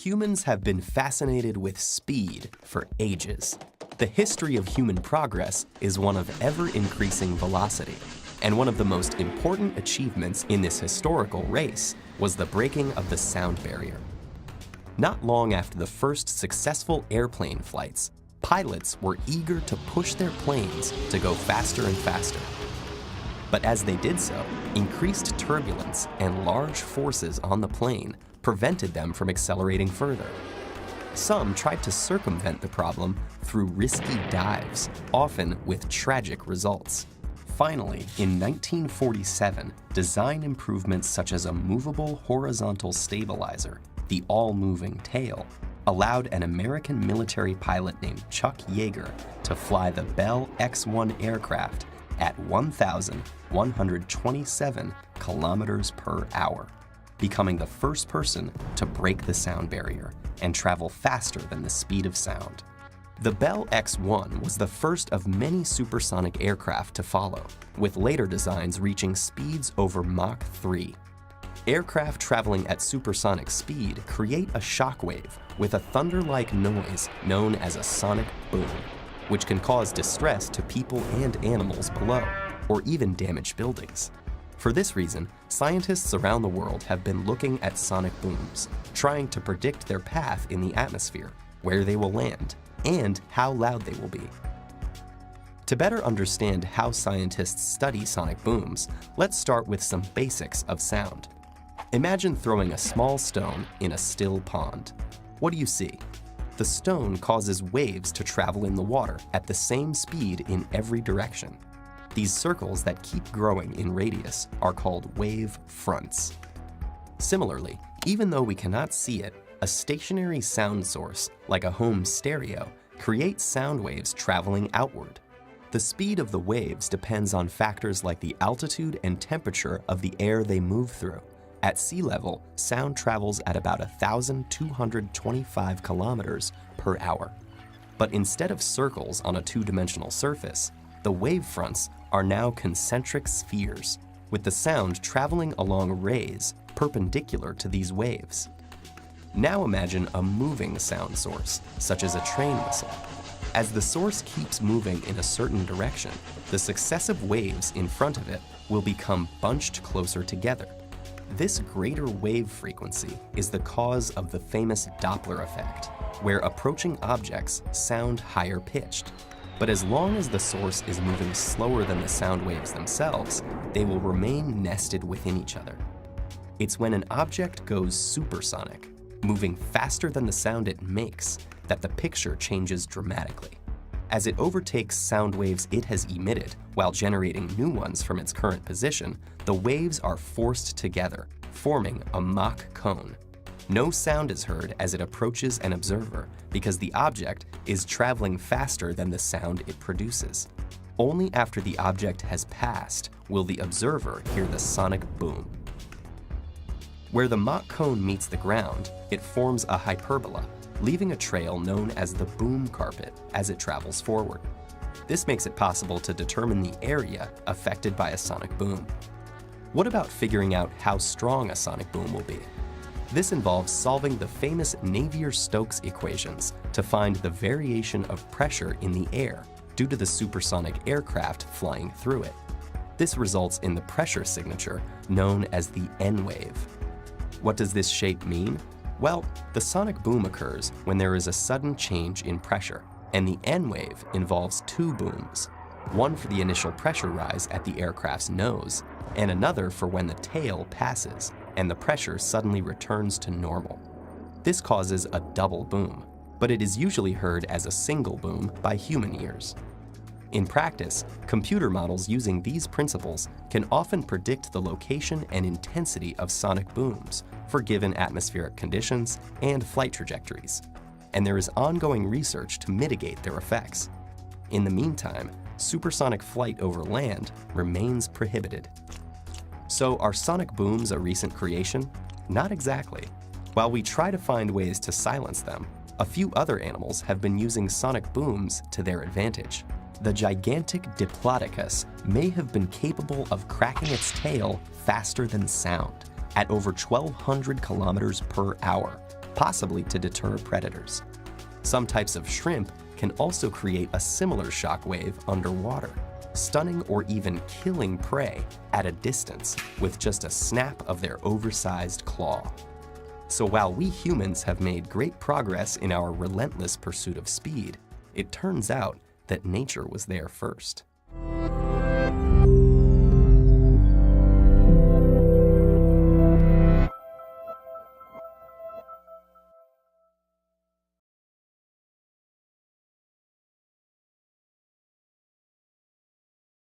Humans have been fascinated with speed for ages. The history of human progress is one of ever-increasing velocity, and one of the most important achievements in this historical race was the breaking of the sound barrier. Not long after the first successful airplane flights, pilots were eager to push their planes to go faster and faster. But as they did so, increased turbulence and large forces on the plane prevented them from accelerating further. Some tried to circumvent the problem through risky dives, often with tragic results. Finally, in 1947, design improvements such as a movable horizontal stabilizer, the all-moving tail, allowed an American military pilot named Chuck Yeager to fly the Bell X-1 aircraft at 1,127 kilometers per hour, becoming the first person to break the sound barrier and travel faster than the speed of sound. The Bell X-1 was the first of many supersonic aircraft to follow, with later designs reaching speeds over Mach 3. Aircraft traveling at supersonic speed create a shockwave with a thunder-like noise known as a sonic boom, which can cause distress to people and animals below, or even damage buildings. For this reason, scientists around the world have been looking at sonic booms, trying to predict their path in the atmosphere, where they will land, and how loud they will be. To better understand how scientists study sonic booms, let's start with some basics of sound. Imagine throwing a small stone in a still pond. What do you see? The stone causes waves to travel in the water at the same speed in every direction. These circles that keep growing in radius are called wave fronts. Similarly, even though we cannot see it, a stationary sound source, like a home stereo, creates sound waves traveling outward. The speed of the waves depends on factors like the altitude and temperature of the air they move through. At sea level, sound travels at about 1,225 kilometers per hour. But instead of circles on a two-dimensional surface, the wave fronts are now concentric spheres, with the sound traveling along rays perpendicular to these waves. Now imagine a moving sound source, such as a train whistle. As the source keeps moving in a certain direction, the successive waves in front of it will become bunched closer together. This greater wave frequency is the cause of the famous Doppler effect, where approaching objects sound higher pitched. But as long as the source is moving slower than the sound waves themselves, they will remain nested within each other. It's when an object goes supersonic, moving faster than the sound it makes, that the picture changes dramatically. As it overtakes sound waves it has emitted while generating new ones from its current position, the waves are forced together, forming a Mach cone. No sound is heard as it approaches an observer because the object is traveling faster than the sound it produces. Only after the object has passed will the observer hear the sonic boom. Where the Mach cone meets the ground, it forms a hyperbola, leaving a trail known as the boom carpet as it travels forward. This makes it possible to determine the area affected by a sonic boom. What about figuring out how strong a sonic boom will be? This involves solving the famous Navier-Stokes equations to find the variation of pressure in the air due to the supersonic aircraft flying through it. This results in the pressure signature known as the N wave. What does this shape mean? Well, the sonic boom occurs when there is a sudden change in pressure, and the N wave involves two booms, one for the initial pressure rise at the aircraft's nose, and another for when the tail passes and the pressure suddenly returns to normal. This causes a double boom, but it is usually heard as a single boom by human ears. In practice, computer models using these principles can often predict the location and intensity of sonic booms for given atmospheric conditions and flight trajectories, and there is ongoing research to mitigate their effects. In the meantime, supersonic flight over land remains prohibited. So are sonic booms a recent creation? Not exactly. While we try to find ways to silence them, a few other animals have been using sonic booms to their advantage. The gigantic Diplodocus may have been capable of cracking its tail faster than sound, at over 1,200 kilometers per hour, possibly to deter predators. Some types of shrimp can also create a similar shock wave underwater, stunning or even killing prey at a distance with just a snap of their oversized claw. So while we humans have made great progress in our relentless pursuit of speed, it turns out that nature was there first.